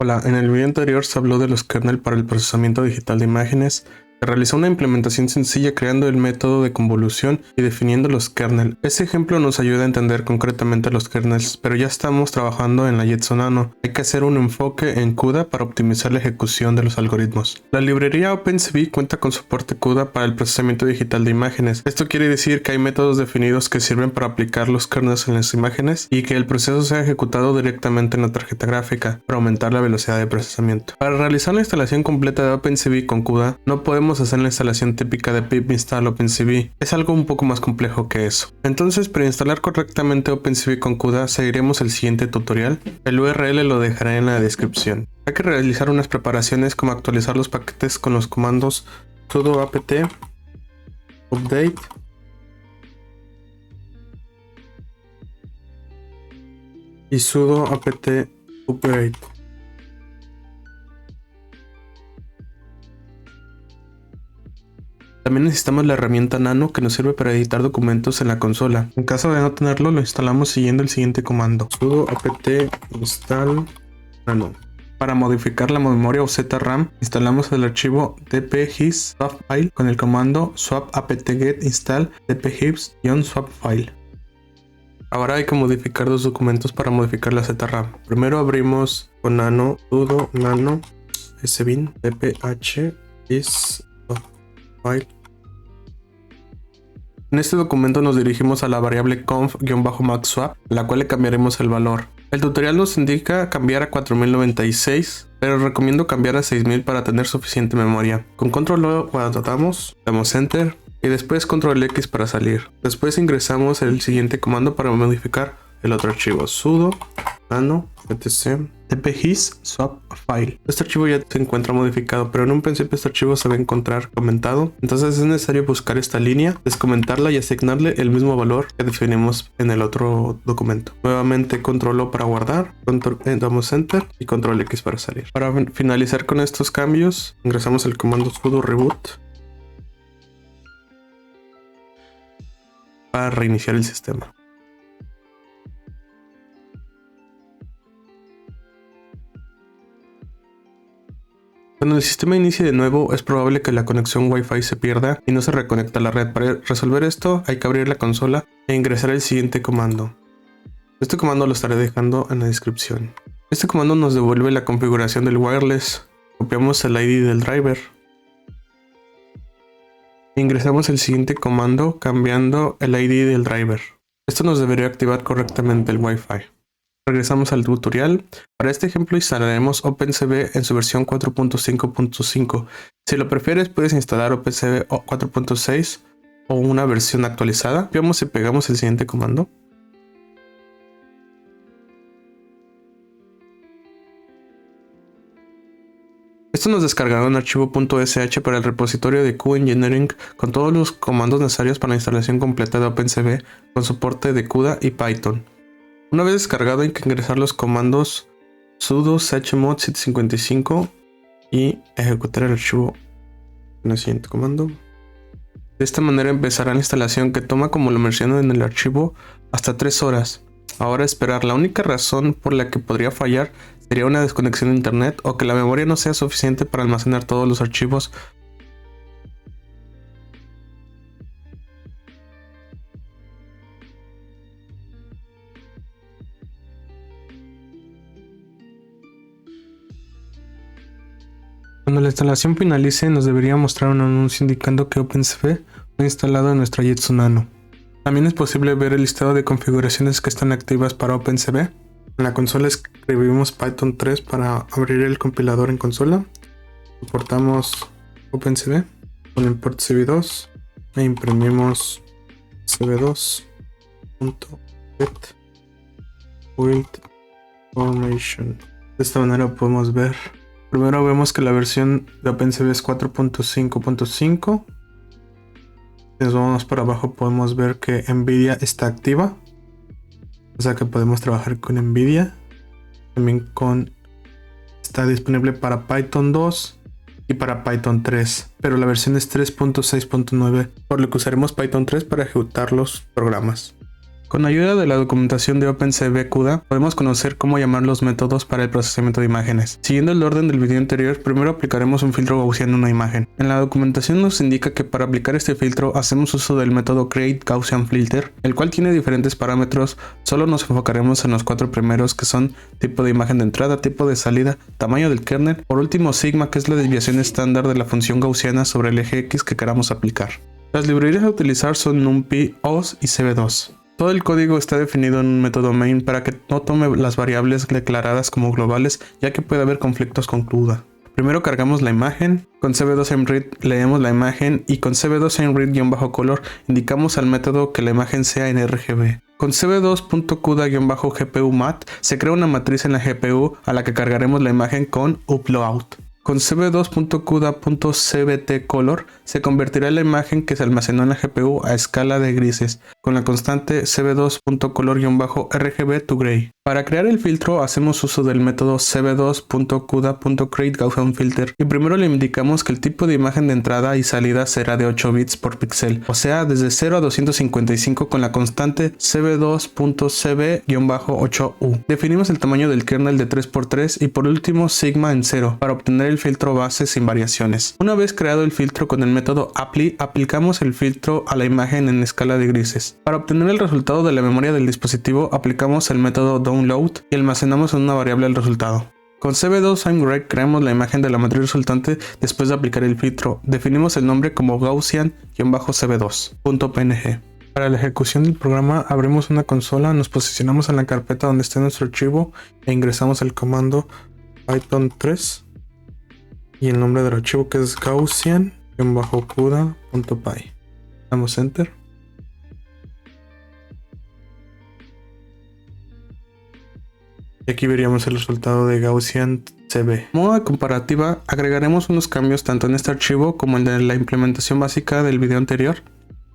Hola, en el video anterior se habló de los kernel para el procesamiento digital de imágenes. Se realizó una implementación sencilla creando el método de convolución y definiendo los kernel. Este ejemplo nos ayuda a entender concretamente los kernels, pero ya estamos trabajando en la Jetson Nano. Hay que hacer un enfoque en CUDA para optimizar la ejecución de los algoritmos. La librería OpenCV cuenta con soporte CUDA para el procesamiento digital de imágenes. Esto quiere decir que hay métodos definidos que sirven para aplicar los kernels en las imágenes y que el proceso sea ejecutado directamente en la tarjeta gráfica para aumentar la velocidad de procesamiento. Para realizar la instalación completa de OpenCV con CUDA, no podemos hacer la instalación típica de pip install OpenCV. Es algo un poco más complejo que eso. Entonces, para instalar correctamente OpenCV con CUDA, seguiremos el siguiente tutorial. El URL lo dejaré en la descripción. Hay que realizar unas preparaciones como actualizar los paquetes con los comandos sudo apt update y sudo apt upgrade. También necesitamos la herramienta Nano que nos sirve para editar documentos en la consola. En caso de no tenerlo, lo instalamos siguiendo el siguiente comando: sudo apt install nano. Para modificar la memoria o ZRAM, instalamos el archivo dphiz swapfile con el comando swap apt-get install dphiz-swapfile. Ahora hay que modificar dos documentos para modificar la ZRAM. Primero abrimos con nano sudo nano sbin dphiz swapfile. En este documento nos dirigimos a la variable conf-maxswap, a la cual le cambiaremos el valor. El tutorial nos indica cambiar a 4096, pero recomiendo cambiar a 6000 para tener suficiente memoria. Con control O damos enter y después control X para salir. Después ingresamos el siguiente comando para modificar el otro archivo: sudo nano etc dphiz swapfile. Este archivo ya se encuentra modificado, pero en un principio este archivo se va a encontrar comentado. Entonces es necesario buscar esta línea, descomentarla y asignarle el mismo valor que definimos en el otro documento. Nuevamente control O para guardar, damos enter y control X para salir. Para finalizar con estos cambios, ingresamos el comando sudo reboot para reiniciar el sistema. Cuando el sistema inicie de nuevo, es probable que la conexión Wi-Fi se pierda y no se reconecta a la red. Para resolver esto, hay que abrir la consola e ingresar el siguiente comando. Este comando lo estaré dejando en la descripción. Este comando nos devuelve la configuración del wireless. Copiamos el ID del driver. Ingresamos el siguiente comando cambiando el ID del driver. Esto nos debería activar correctamente el Wi-Fi. Regresamos al tutorial. Para este ejemplo instalaremos OpenCV en su versión 4.5.5. Si lo prefieres, puedes instalar OpenCV 4.6 o una versión actualizada. Copiamos y pegamos el siguiente comando. Esto nos descargará un archivo .sh para el repositorio de QEngineering con todos los comandos necesarios para la instalación completa de OpenCV con soporte de CUDA y Python. Una vez descargado, hay que ingresar los comandos sudo chmod 755 y ejecutar el archivo en el siguiente comando. De esta manera empezará la instalación, que toma, como lo menciono en el archivo, hasta 3 horas. Ahora esperar. La única razón por la que podría fallar sería una desconexión de internet o que la memoria no sea suficiente para almacenar todos los archivos. Cuando la instalación finalice, nos debería mostrar un anuncio indicando que OpenCV fue instalado en nuestra Jetson Nano. También es posible ver el listado de configuraciones que están activas para OpenCV. En la consola escribimos Python 3 para abrir el compilador en consola. Importamos OpenCV con import cv2 e imprimimos cv2.get build formation. De esta manera podemos ver. Primero vemos que la versión de OpenCV es 4.5.5. Si nos vamos para abajo, podemos ver que NVIDIA está activa. O sea que podemos trabajar con NVIDIA. También está disponible para Python 2 y para Python 3. Pero la versión es 3.6.9, por lo que usaremos Python 3 para ejecutar los programas. Con ayuda de la documentación de OpenCV CUDA, podemos conocer cómo llamar los métodos para el procesamiento de imágenes. Siguiendo el orden del video anterior, primero aplicaremos un filtro gaussiano a una imagen. En la documentación nos indica que para aplicar este filtro hacemos uso del método createGaussianFilter, el cual tiene diferentes parámetros. Solo nos enfocaremos en los 4 primeros, que son tipo de imagen de entrada, tipo de salida, tamaño del kernel, por último sigma, que es la desviación estándar de la función gaussiana sobre el eje X que queramos aplicar. Las librerías a utilizar son NumPy, OS y CV2. Todo el código está definido en un método main para que no tome las variables declaradas como globales, ya que puede haber conflictos con CUDA. Primero cargamos la imagen, con cv2imread leemos la imagen y con cv2imread-color indicamos al método que la imagen sea en RGB. Con cv2.cuda-gpumat se crea una matriz en la GPU a la que cargaremos la imagen con upload. Con cv2.cuda.cvtcolor se convertirá la imagen que se almacenó en la GPU a escala de grises, con la constante cv2.color-rgb to gray. Para crear el filtro hacemos uso del método cv2.cuda.createGaussianFilter y primero le indicamos que el tipo de imagen de entrada y salida será de 8 bits por píxel, o sea desde 0 a 255 con la constante cv2.cv-8u. Definimos el tamaño del kernel de 3x3 y por último sigma en 0 para obtener el filtro base sin variaciones. Una vez creado el filtro con el método apply, aplicamos el filtro a la imagen en escala de grises. Para obtener el resultado de la memoria del dispositivo aplicamos el método download y almacenamos en una variable el resultado. Con cv2imread creamos la imagen de la matriz resultante después de aplicar el filtro. Definimos el nombre como gaussian-cv2.png. Para la ejecución del programa abrimos una consola, nos posicionamos en la carpeta donde está nuestro archivo e ingresamos el comando python 3 y el nombre del archivo, que es gaussian-cuda.py. Damos enter. Y aquí veríamos el resultado de Gaussian CV. Modo de comparativa, agregaremos unos cambios tanto en este archivo como en la implementación básica del video anterior.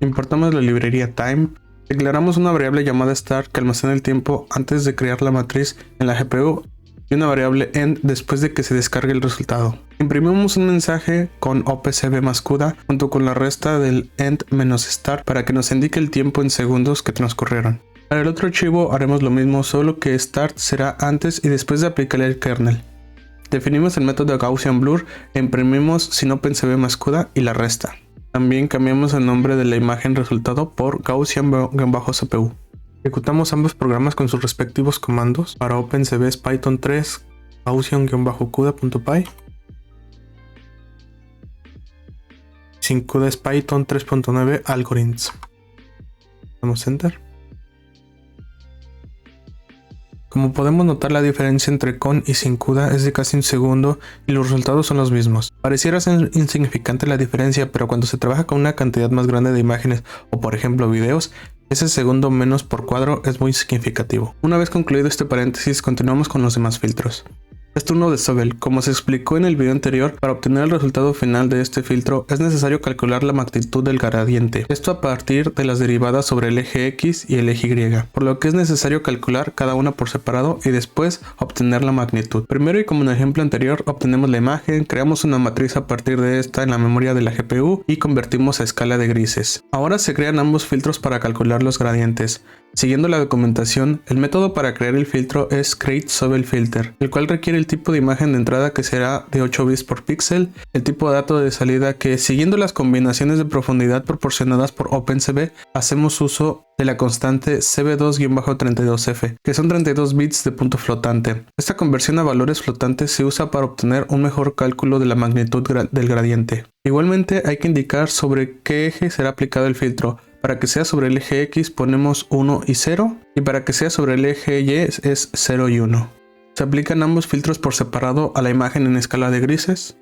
Importamos la librería time, declaramos una variable llamada start que almacena el tiempo antes de crear la matriz en la GPU y una variable end después de que se descargue el resultado. Imprimimos un mensaje con opcv más CUDA junto con la resta del end-start para que nos indique el tiempo en segundos que transcurrieron. Para el otro archivo haremos lo mismo, solo que start será antes y después de aplicar el kernel. Definimos el método Gaussian Blur e imprimimos sin OpenCV más CUDA y la resta. También cambiamos el nombre de la imagen resultado por Gaussian-CPU. Ejecutamos ambos programas con sus respectivos comandos. Para OpenCV es python 3 gaussian-cuda.py. Sin CUDA es python 3.9 algorithms. Damos enter. Como podemos notar, la diferencia entre con y sin CUDA es de casi un segundo y los resultados son los mismos. Pareciera ser insignificante la diferencia, pero cuando se trabaja con una cantidad más grande de imágenes o por ejemplo videos, ese segundo menos por cuadro es muy significativo. Una vez concluido este paréntesis, continuamos con los demás filtros. Es turno de Sobel. Como se explicó en el video anterior, para obtener el resultado final de este filtro es necesario calcular la magnitud del gradiente. Esto a partir de las derivadas sobre el eje X y el eje Y, por lo que es necesario calcular cada una por separado y después obtener la magnitud. Primero, y como en el ejemplo anterior, obtenemos la imagen, creamos una matriz a partir de esta en la memoria de la GPU y convertimos a escala de grises. Ahora se crean ambos filtros para calcular los gradientes. Siguiendo la documentación, el método para crear el filtro es createSobelFilter, el cual requiere el tipo de imagen de entrada que será de 8 bits por píxel, el tipo de dato de salida que, siguiendo las combinaciones de profundidad proporcionadas por OpenCV, hacemos uso de la constante cv2-32f, que son 32 bits de punto flotante. Esta conversión a valores flotantes se usa para obtener un mejor cálculo de la magnitud del gradiente. Igualmente hay que indicar sobre qué eje será aplicado el filtro. Para que sea sobre el eje X ponemos 1 y 0 y para que sea sobre el eje Y es 0 y 1. Se aplican ambos filtros por separado a la imagen en escala de grises.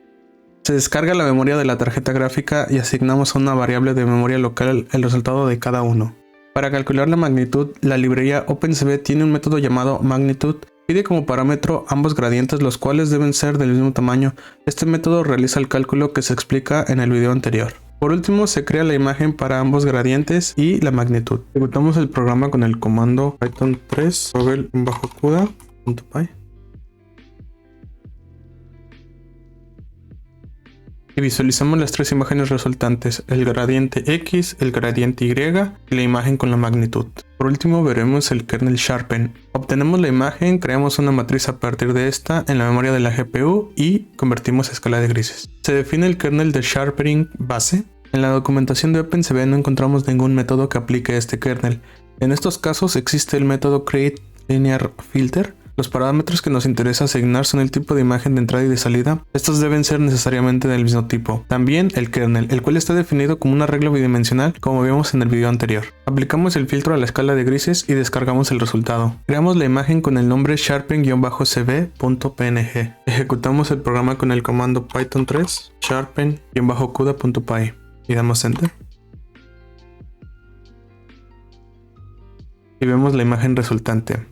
Se descarga la memoria de la tarjeta gráfica y asignamos a una variable de memoria local el resultado de cada uno. Para calcular la magnitud, la librería OpenCV tiene un método llamado magnitude. Pide como parámetro ambos gradientes, los cuales deben ser del mismo tamaño. Este método realiza el cálculo que se explica en el video anterior. Por último, se crea la imagen para ambos gradientes y la magnitud. Ejecutamos el programa con el comando python 3 sobel-cuda.py. y visualizamos las tres imágenes resultantes, el gradiente X, el gradiente Y y la imagen con la magnitud. Por último veremos el kernel Sharpen. Obtenemos la imagen, creamos una matriz a partir de esta en la memoria de la GPU y convertimos a escala de grises. Se define el kernel de Sharpening base. En la documentación de OpenCV no encontramos ningún método que aplique este kernel. En estos casos existe el método createLinearFilter. Los parámetros que nos interesa asignar son el tipo de imagen de entrada y de salida. Estos deben ser necesariamente del mismo tipo. También el kernel, el cual está definido como un arreglo bidimensional, como vimos en el video anterior. Aplicamos el filtro a la escala de grises y descargamos el resultado. Creamos la imagen con el nombre sharpen-cv.png. Ejecutamos el programa con el comando python 3 sharpen-cuda.py y damos enter. Y vemos la imagen resultante.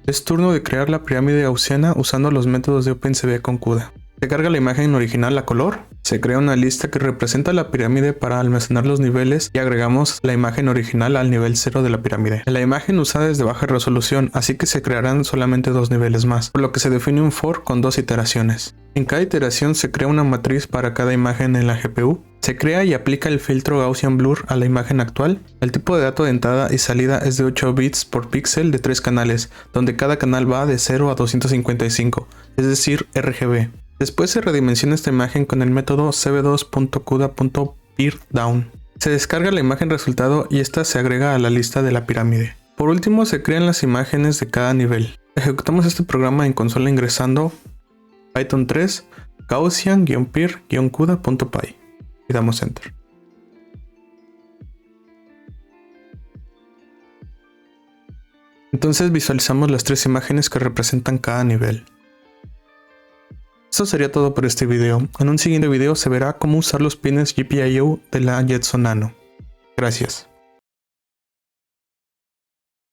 Es turno de crear la pirámide gaussiana usando los métodos de OpenCV con CUDA. Se carga la imagen original a color, se crea una lista que representa la pirámide para almacenar los niveles y agregamos la imagen original al nivel 0 de la pirámide. La imagen usada es de baja resolución, así que se crearán solamente 2 niveles más, por lo que se define un for con 2 iteraciones. En cada iteración se crea una matriz para cada imagen en la GPU. Se crea y aplica el filtro Gaussian Blur a la imagen actual. El tipo de dato de entrada y salida es de 8 bits por píxel de 3 canales, donde cada canal va de 0 a 255, es decir, RGB. Después se redimensiona esta imagen con el método cv2.cuda.peerdown. Se descarga la imagen resultado y esta se agrega a la lista de la pirámide. Por último se crean las imágenes de cada nivel. Ejecutamos este programa en consola ingresando python 3 gaussian-peer-cuda.py y damos enter. Entonces visualizamos las tres imágenes que representan cada nivel. Esto sería todo por este video. En un siguiente video se verá cómo usar los pines GPIO de la Jetson Nano. Gracias.